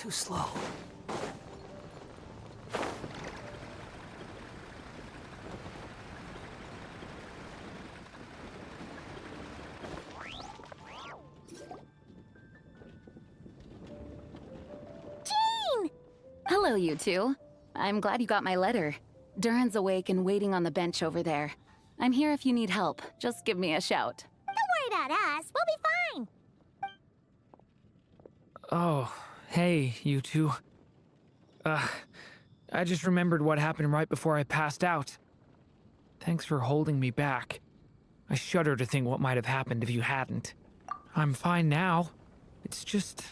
too slow. Hello, you two. I'm glad you got my letter. Durin's awake and waiting on the bench over there. I'm here if you need help. Just give me a shout. Don't worry about us. We'll be fine. Oh, hey, you two. I just remembered what happened right before I passed out. Thanks for holding me back. I shudder to think what might have happened if you hadn't. I'm fine now. It's just...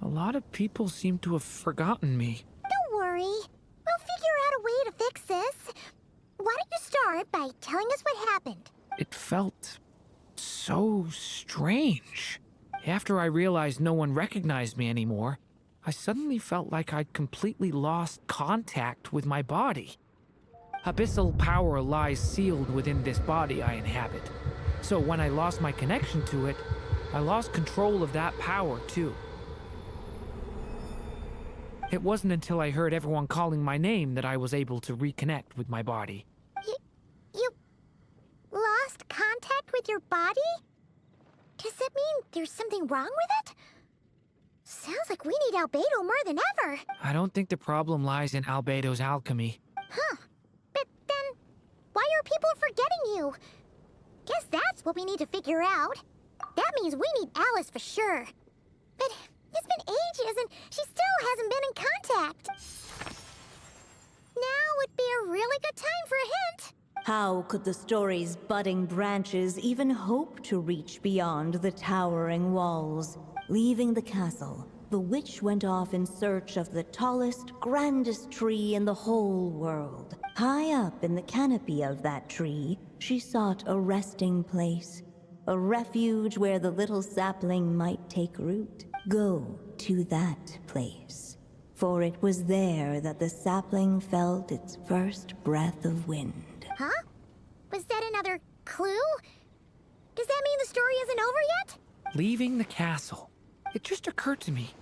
a lot of people seem to have forgotten me. Don't worry. We'll figure out a way to fix this. Why don't you start by telling us what happened? It felt so strange. After I realized no one recognized me anymore, I suddenly felt like I'd completely lost contact with my body. Abyssal power lies sealed within this body I inhabit. So when I lost my connection to it, I lost control of that power too. It wasn't until I heard everyone calling my name that I was able to reconnect with my body. You lost contact with your body? Does that mean there's something wrong with it? Sounds like we need Albedo more than ever. I don't think the problem lies in Albedo's alchemy. Huh. But then, why are people forgetting you? Guess that's what we need to figure out. That means we need Alice for sure. But it's been ages and she still hasn't been in contact. Now would be a really good time for a hint. How could the story's budding branches even hope to reach beyond the towering walls? Leaving the castle, the witch went off in search of the tallest, grandest tree in the whole world. High up in the canopy of that tree, she sought a resting place, a refuge where the little sapling might take root. Go to that place, for it was there that the sapling felt its first breath of wind. Huh? Was that another clue? Does that mean the story isn't over yet? Leaving the castle. It just occurred to me.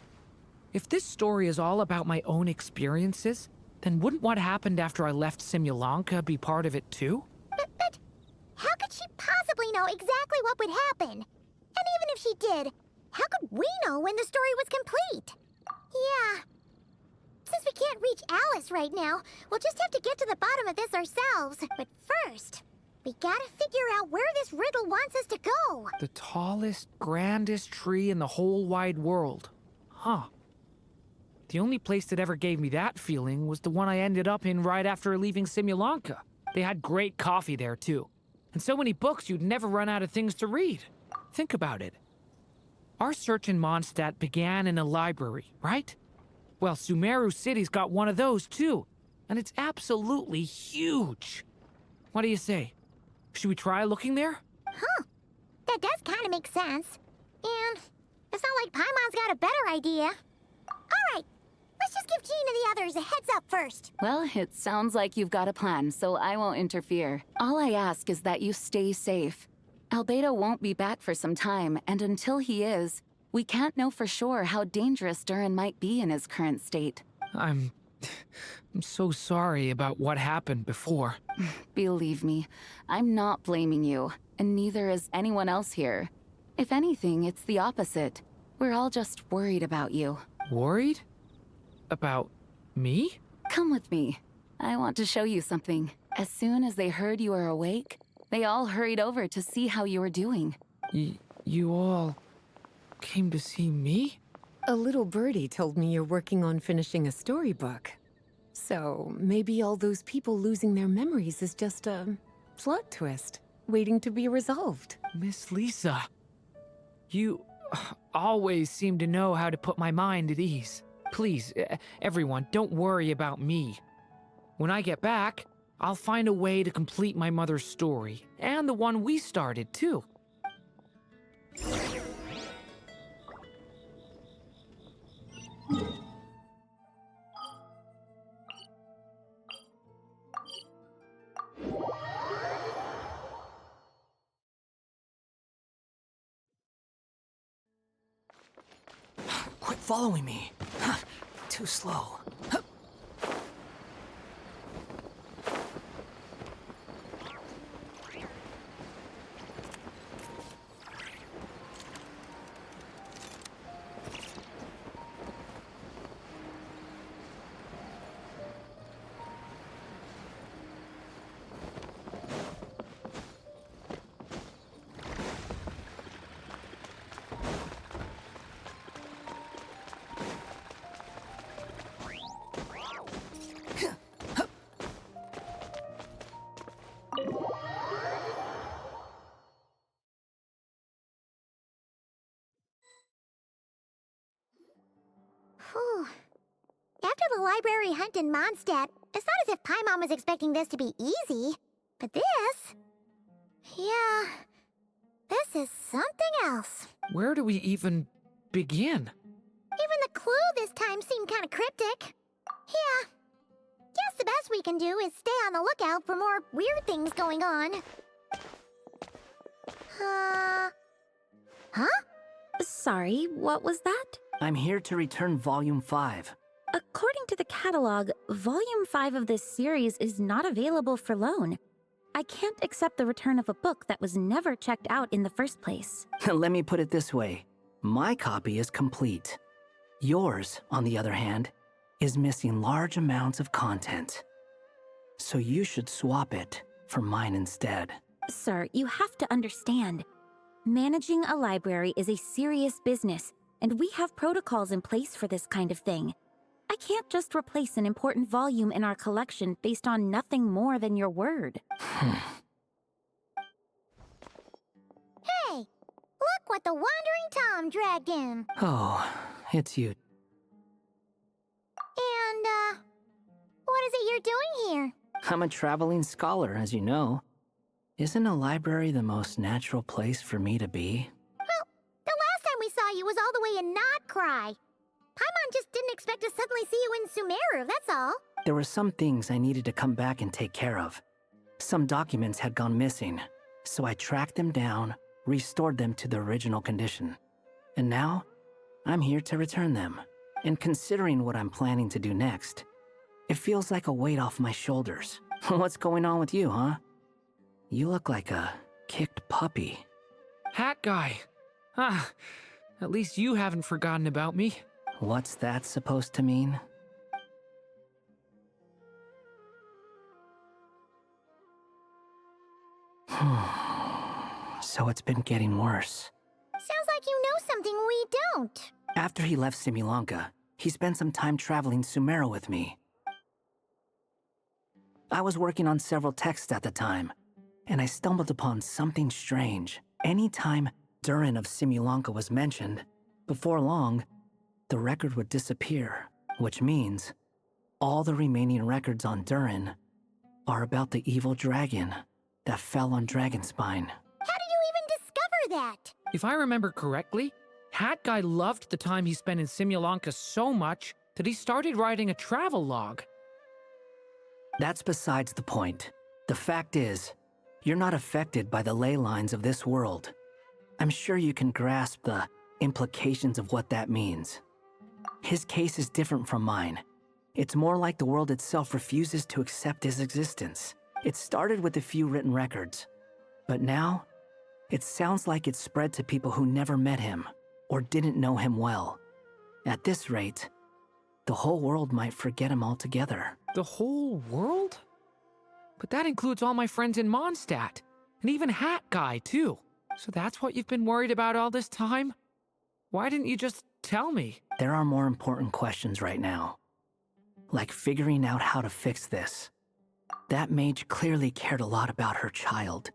If this story is all about my own experiences, then wouldn't what happened after I left Simulanka be part of it too? But how could she possibly know exactly what would happen? And even if she did, how could we know when the story was complete? Yeah. Since we can't reach Alice right now, we'll just have to get to the bottom of this ourselves. But first, we gotta figure out where this riddle wants us to go. The tallest, grandest tree in the whole wide world. Huh. The only place that ever gave me that feeling was the one I ended up in right after leaving Simulanka. They had great coffee there, too. And so many books you'd never run out of things to read. Think about it. Our search in Mondstadt began in a library, right? Well, Sumeru City's got one of those, too. And it's absolutely huge. What do you say? Should we try looking there? Huh. That does kind of make sense. And it's not like Paimon's got a better idea. All right. Let's just give Jean and the others a heads up first. Well, it sounds like you've got a plan, so I won't interfere. All I ask is that you stay safe. Albedo won't be back for some time, and until he is, we can't know for sure how dangerous Durin might be in his current state. I'm so sorry about what happened before. Believe me, I'm not blaming you, and neither is anyone else here. If anything, it's the opposite. We're all just worried about you. Worried? About me? Come with me. I want to show you something. As soon as they heard you were awake, they all hurried over to see how you were doing. You all came to see me? A little birdie told me you're working on finishing a storybook. So maybe all those people losing their memories is just a plot twist, waiting to be resolved. Miss Lisa, you always seem to know how to put my mind at ease. Please, everyone, don't worry about me. When I get back, I'll find a way to complete my mother's story, and the one we started, too. Quit following me. Too slow. Whew. After the library hunt in Mondstadt, it's not as if Paimon was expecting this to be easy. But this... Yeah... This is something else. Where do we even begin? Even the clue this time seemed kind of cryptic. Yeah. Guess the best we can do is stay on the lookout for more weird things going on. Huh? Sorry, what was that? I'm here to return Volume 5. According to the catalog, Volume 5 of this series is not available for loan. I can't accept the return of a book that was never checked out in the first place. Let me put it this way. My copy is complete. Yours, on the other hand, is missing large amounts of content. So you should swap it for mine instead. Sir, you have to understand. Managing a library is a serious business, and we have protocols in place for this kind of thing. I can't just replace an important volume in our collection based on nothing more than your word. Hey! Look what the Wandering Tom dragged in. Oh, it's you. And, what is it you're doing here? I'm a traveling scholar, as you know. Isn't a library the most natural place for me to be? Well, the last time we saw you was all the way in Not Cry. Paimon just didn't expect to suddenly see you in Sumeru, that's all. There were some things I needed to come back and take care of. Some documents had gone missing, so I tracked them down, restored them to their original condition. And now, I'm here to return them. And considering what I'm planning to do next, it feels like a weight off my shoulders. What's going on with you, huh? You look like a kicked puppy. Hat guy. Ah, at least you haven't forgotten about me. What's that supposed to mean? So it's been getting worse. Sounds like you know something we don't. After he left Simulanka, he spent some time traveling Sumeru with me. I was working on several texts at the time, and I stumbled upon something strange. Anytime Durin of Simulanka was mentioned, before long, the record would disappear, which means all the remaining records on Durin are about the evil dragon that fell on Dragonspine. How did you even discover that? If I remember correctly, Hat Guy loved the time he spent in Simulanka so much that he started writing a travel log. That's besides the point. The fact is, you're not affected by the ley lines of this world. I'm sure you can grasp the implications of what that means. His case is different from mine. It's more like the world itself refuses to accept his existence. It started with a few written records, but now, it sounds like it's spread to people who never met him or didn't know him well. At this rate, the whole world might forget him altogether. The whole world? But that includes all my friends in Mondstadt, and even Hat Guy, too. So that's what you've been worried about all this time? Why didn't you just tell me? There are more important questions right now, like figuring out how to fix this. That mage clearly cared a lot about her child.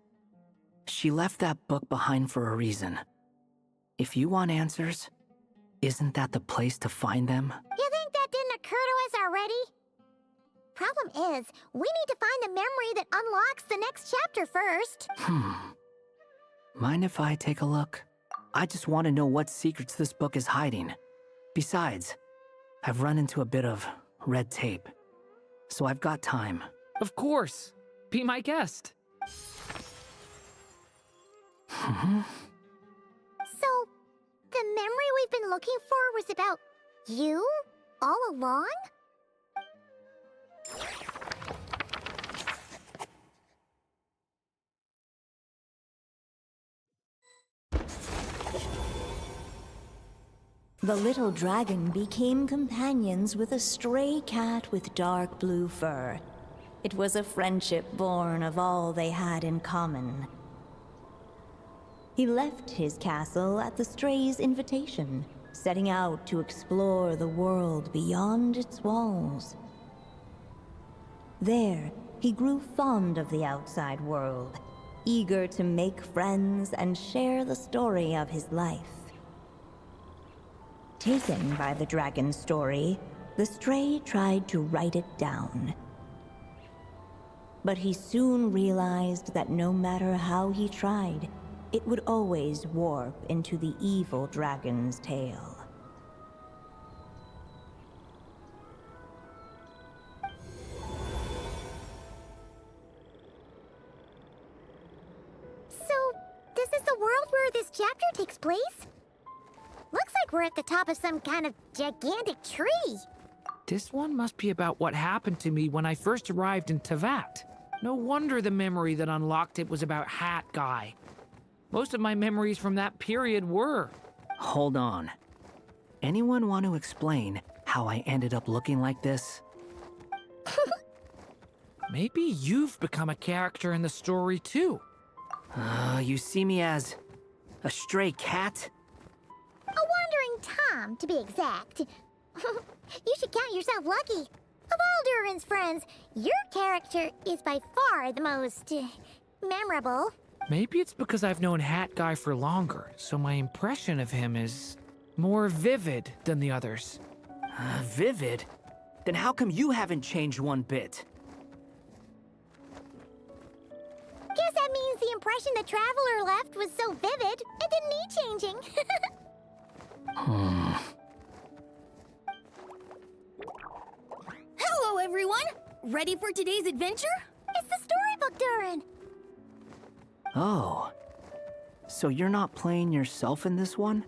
She left that book behind for a reason. If you want answers, isn't that the place to find them? You think that didn't occur to us already? Problem is, we need to find the memory that unlocks the next chapter first. Mind if I take a look? I just want to know what secrets this book is hiding. Besides, I've run into a bit of red tape, so I've got time. Of course. Be my guest. So, the memory we've been looking for was about you? All along? The little dragon became companions with a stray cat with dark blue fur. It was a friendship born of all they had in common. He left his castle at the stray's invitation, setting out to explore the world beyond its walls. There, he grew fond of the outside world, eager to make friends and share the story of his life. Taken by the dragon's story, the stray tried to write it down. But he soon realized that no matter how he tried, it would always warp into the evil dragon's tale. So, this is the world where this chapter takes place? Looks like we're at the top of some kind of gigantic tree. This one must be about what happened to me when I first arrived in Tevat. No wonder the memory that unlocked it was about Hat Guy. Most of my memories from that period were. Hold on. Anyone want to explain how I ended up looking like this? Maybe you've become a character in the story too. You see me as a stray cat? A wandering Tom, to be exact. You should count yourself lucky. Of all Durin's friends, your character is by far the most memorable. Maybe it's because I've known Hat Guy for longer, so my impression of him is more vivid than the others. Vivid? Then how come you haven't changed one bit? Guess that means the impression the Traveler left was so vivid, it didn't need changing. Hello, everyone! Ready for today's adventure? It's the storybook, Durin. Oh. So you're not playing yourself in this one?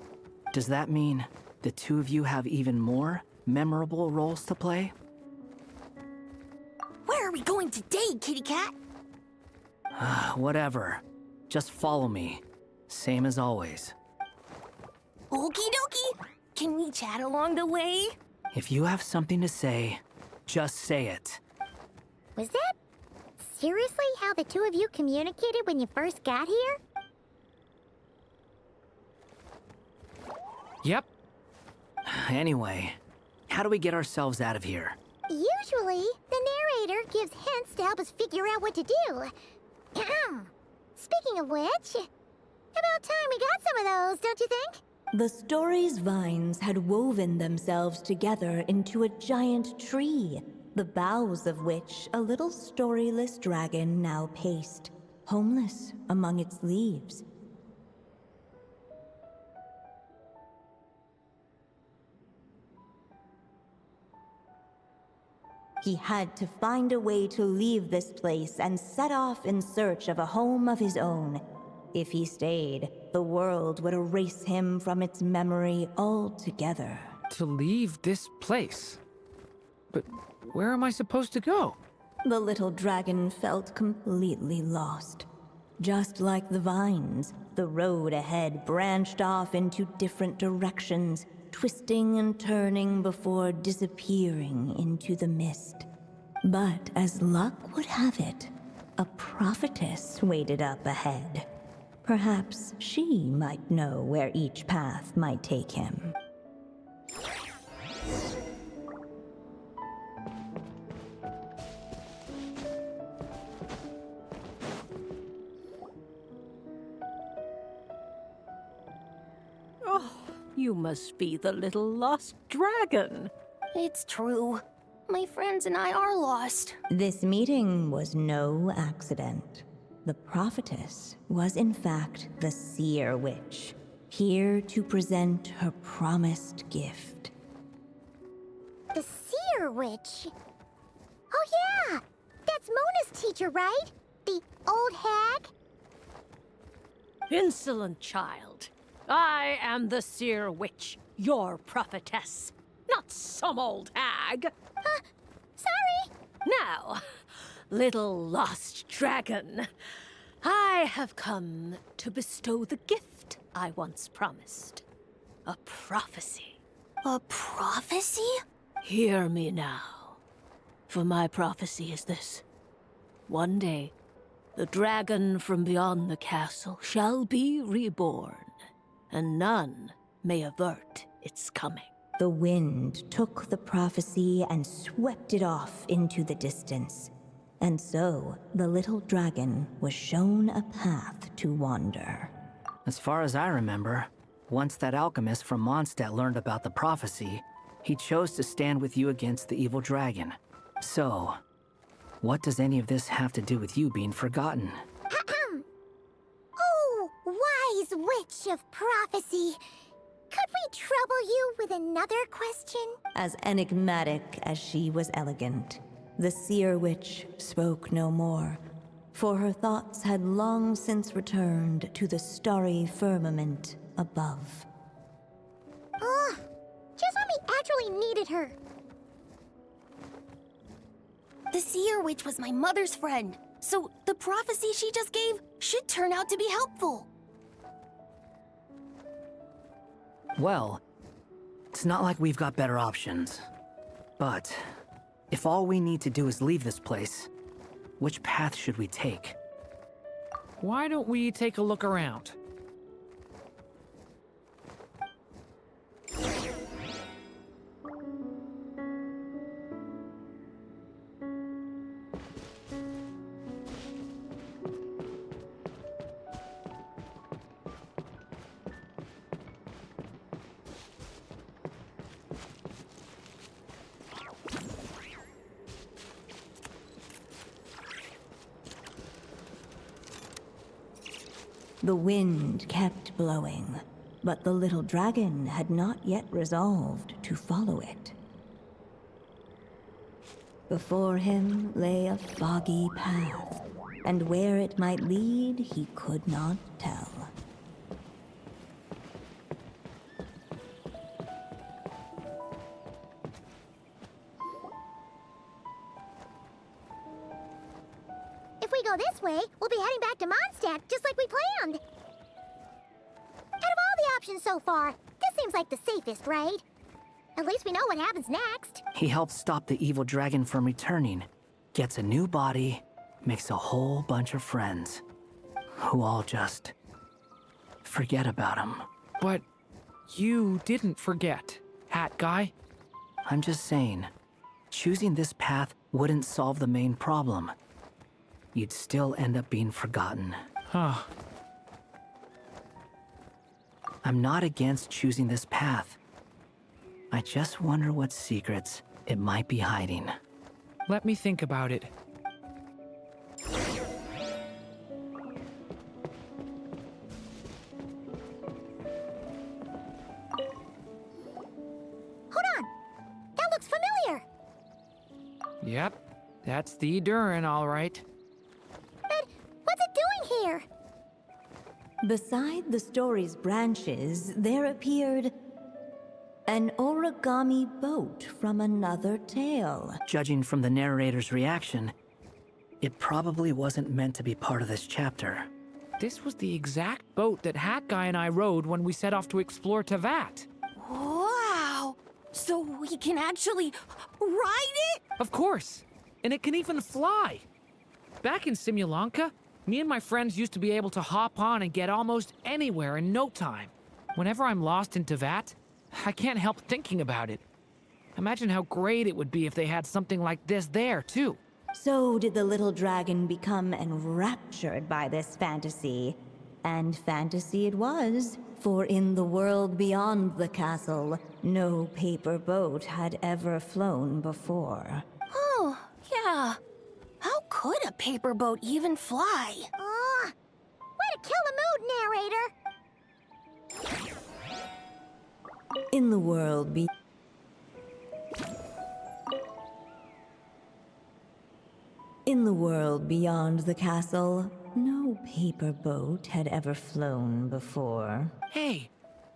Does that mean the two of you have even more memorable roles to play? Where are we going today, kitty cat? Whatever. Just follow me. Same as always. Okie dokie! Can we chat along the way? If you have something to say, just say it. Was that seriously how the two of you communicated when you first got here? Yep. Anyway, how do we get ourselves out of here? Usually, the narrator gives hints to help us figure out what to do. Speaking of which, about time we got some of those, don't you think? The story's vines had woven themselves together into a giant tree, the boughs of which a little storyless dragon now paced, homeless among its leaves. He had to find a way to leave this place and set off in search of a home of his own. If he stayed, the world would erase him from its memory altogether. To leave this place. But where am I supposed to go? The little dragon felt completely lost. Just like the vines, the road ahead branched off into different directions, twisting and turning before disappearing into the mist. But as luck would have it, a prophetess waited up ahead. Perhaps she might know where each path might take him. Oh, you must be the little lost dragon. It's true. My friends and I are lost. This meeting was no accident. The prophetess was in fact the seer witch, here to present her promised gift. The seer witch? Oh yeah! That's Mona's teacher, right? The old hag? Insolent child. I am the seer witch, your prophetess. Not some old hag. Sorry! Now, little lost dragon, I have come to bestow the gift I once promised. A prophecy. A prophecy? Hear me now, for my prophecy is this. One day, the dragon from beyond the castle shall be reborn, and none may avert its coming. The wind took the prophecy and swept it off into the distance. And so, the little dragon was shown a path to wander. As far as I remember, once that alchemist from Mondstadt learned about the prophecy, he chose to stand with you against the evil dragon. So, what does any of this have to do with you being forgotten? Oh, wise witch of prophecy. Could we trouble you with another question? As enigmatic as she was elegant, the seer witch spoke no more, for her thoughts had long since returned to the starry firmament above. Just when we actually needed her. The seer witch was my mother's friend, so the prophecy she just gave should turn out to be helpful. Well, it's not like we've got better options. But, if all we need to do is leave this place, which path should we take? Why don't we take a look around? The wind kept blowing, but the little dragon had not yet resolved to follow it. Before him lay a foggy path, and where it might lead he could not tell. If we go this way, we'll be heading back to Mondstadt, just like we planned. Out of all the options so far, this seems like the safest, right? At least we know what happens next. He helps stop the evil dragon from returning, gets a new body, makes a whole bunch of friends, who all just forget about him. But you didn't forget, Hat Guy. I'm just saying, choosing this path wouldn't solve the main problem. You'd still end up being forgotten. Huh. I'm not against choosing this path. I just wonder what secrets it might be hiding. Let me think about it. Hold on! That looks familiar! Yep, that's the Durin, all right. But what's it doing here? Beside the story's branches, there appeared an origami boat from another tale. Judging from the narrator's reaction, it probably wasn't meant to be part of this chapter. This was the exact boat that Hat Guy and I rode when we set off to explore Tavat. Wow! So we can actually ride it? Of course! And it can even fly! Back in Simulanka, me and my friends used to be able to hop on and get almost anywhere in no time. Whenever I'm lost in Tavat, I can't help thinking about it. Imagine how great it would be if they had something like this there, too. So did the little dragon become enraptured by this fantasy. And fantasy it was, for in the world beyond the castle, no paper boat had ever flown before. Oh, yeah. How could a paper boat even fly? Way to kill the mood, narrator! In the world beyond the castle, no paper boat had ever flown before. Hey,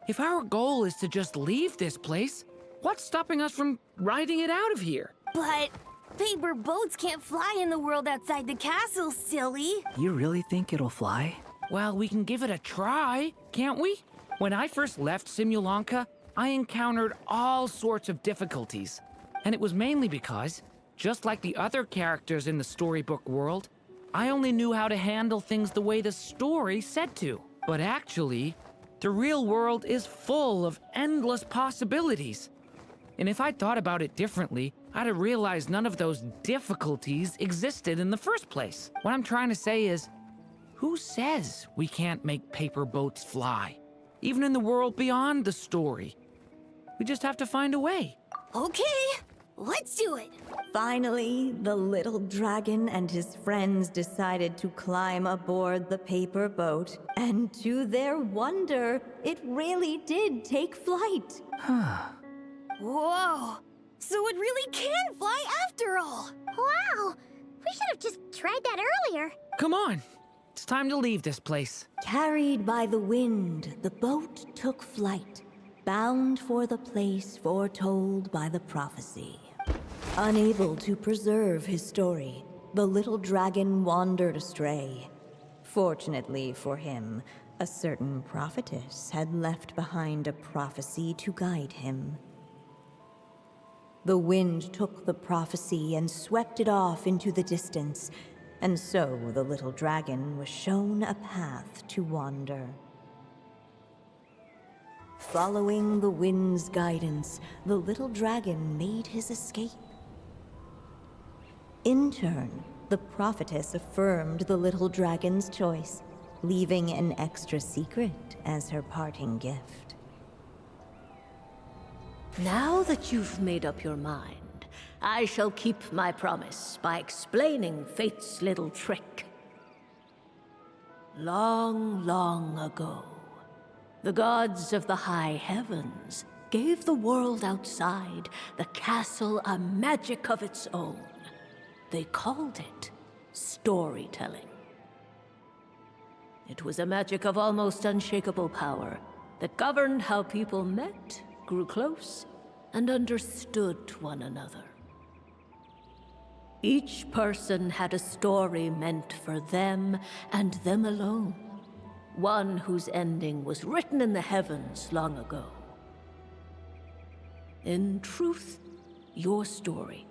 if our goal is to just leave this place, What's stopping us from riding it out of here? But paper boats can't fly in the world outside the castle, silly. You really think it'll fly? Well, we can give it a try, can't we? When I first left Simulanka, I encountered all sorts of difficulties. And it was mainly because, just like the other characters in the storybook world, I only knew how to handle things the way the story said to. But actually, the real world is full of endless possibilities. And if I'd thought about it differently, I'd have realized none of those difficulties existed in the first place. What I'm trying to say is, who says we can't make paper boats fly? Even in the world beyond the story. We just have to find a way. Okay, let's do it. Finally, the little dragon and his friends decided to climb aboard the paper boat, and to their wonder, it really did take flight. Whoa, so it really can fly after all. Wow! We should have just tried that earlier. Come on, it's time to leave this place. Carried by the wind, the boat took flight, bound for the place foretold by the prophecy. Unable to preserve his story, the little dragon wandered astray. Fortunately for him, a certain prophetess had left behind a prophecy to guide him. The wind took the prophecy and swept it off into the distance, and so the little dragon was shown a path to wander. Following the wind's guidance, the little dragon made his escape. In turn, the prophetess affirmed the little dragon's choice, leaving an extra secret as her parting gift. Now that you've made up your mind, I shall keep my promise by explaining Fate's little trick. Long, long ago, the gods of the high heavens gave the world outside the castle a magic of its own. They called it storytelling. It was a magic of almost unshakable power that governed how people met, grew close, and understood one another. Each person had a story meant for them and them alone, one whose ending was written in the heavens long ago. In truth, your story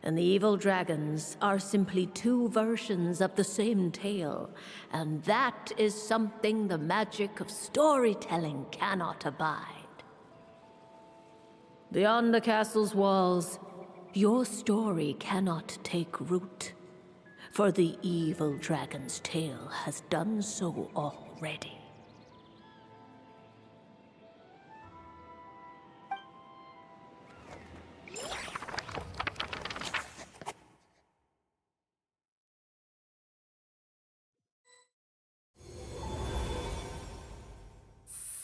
and the evil dragons are simply two versions of the same tale, and that is something the magic of storytelling cannot abide. Beyond the castle's walls, your story cannot take root, for the evil dragon's tale has done so already.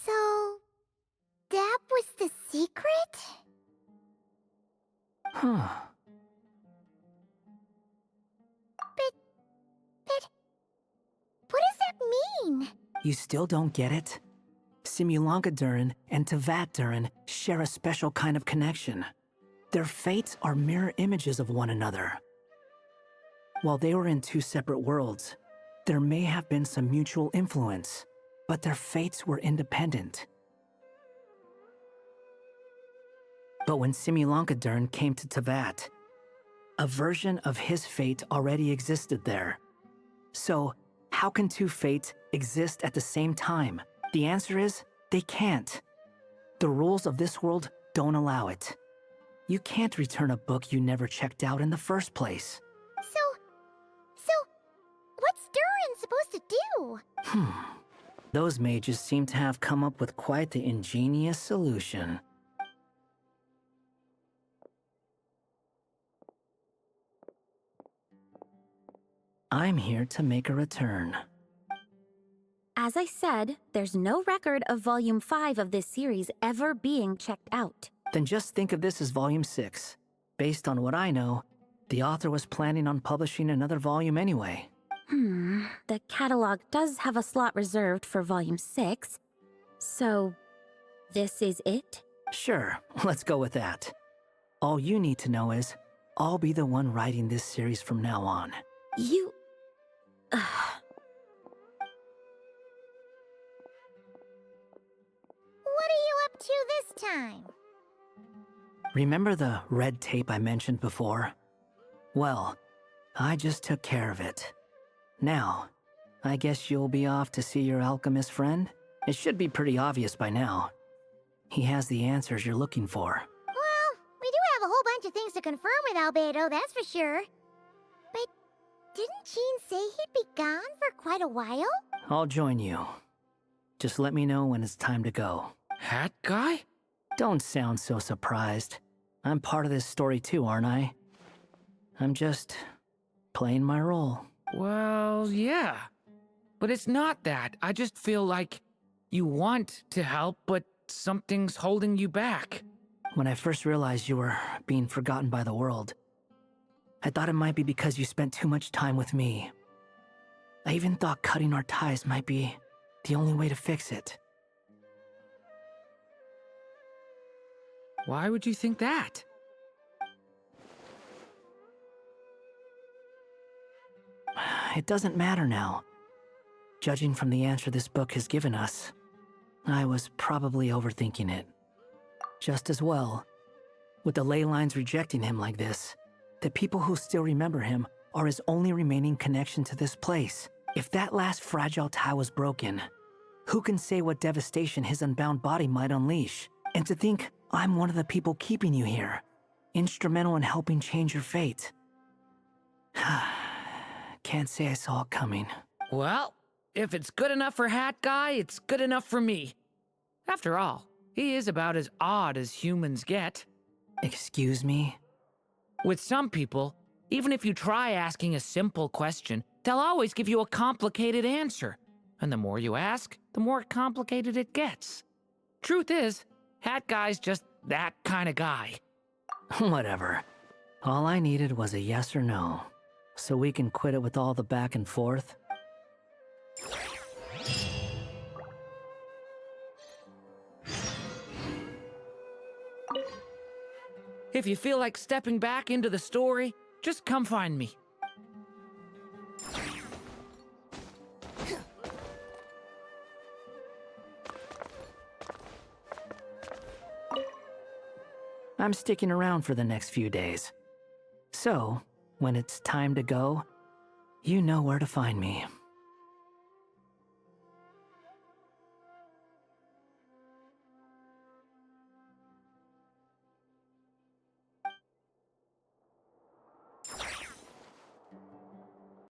So, that was the secret? Huh. But, what does that mean? You still don't get it? Simulanka Durin and Tevat Durin share a special kind of connection. Their fates are mirror images of one another. While they were in two separate worlds, there may have been some mutual influence, but their fates were independent. But when Simulanka Durin came to Tevat, a version of his fate already existed there. So, how can two fates exist at the same time? The answer is, they can't. The rules of this world don't allow it. You can't return a book you never checked out in the first place. So, what's Durin supposed to do? Those mages seem to have come up with quite the ingenious solution. I'm here to make a return. As I said, there's no record of Volume 5 of this series ever being checked out. Then just think of this as Volume 6. Based on what I know, the author was planning on publishing another volume anyway. The catalog does have a slot reserved for Volume 6. So, this is it? Sure, let's go with that. All you need to know is, I'll be the one writing this series from now on. You... What are you up to this time? Remember the red tape I mentioned before? Well, I just took care of it. Now, I guess you'll be off to see your alchemist friend? It should be pretty obvious by now. He has the answers you're looking for. Well, we do have a whole bunch of things to confirm with Albedo, that's for sure. But didn't Jean say he'd be gone for quite a while? I'll join you. Just let me know when it's time to go. Hat guy? Don't sound so surprised. I'm part of this story too, aren't I? I'm just playing my role. Well, yeah. But it's not that. I just feel like you want to help, but something's holding you back. When I first realized you were being forgotten by the world, I thought it might be because you spent too much time with me. I even thought cutting our ties might be the only way to fix it. Why would you think that? It doesn't matter now. Judging from the answer this book has given us, I was probably overthinking it. Just as well. With the ley lines rejecting him like this, the people who still remember him are his only remaining connection to this place. If that last fragile tie was broken, who can say what devastation his unbound body might unleash? And to think I'm one of the people keeping you here, instrumental in helping change your fate. Can't say I saw it coming. Well, if it's good enough for Hat Guy, it's good enough for me. After all, he is about as odd as humans get. Excuse me? With some people, even if you try asking a simple question, they'll always give you a complicated answer. And the more you ask, the more complicated it gets. Truth is, Hat Guy's just that kind of guy. Whatever. All I needed was a yes or no, so we can quit it with all the back and forth. If you feel like stepping back into the story, just come find me. I'm sticking around for the next few days. So, when it's time to go, you know where to find me.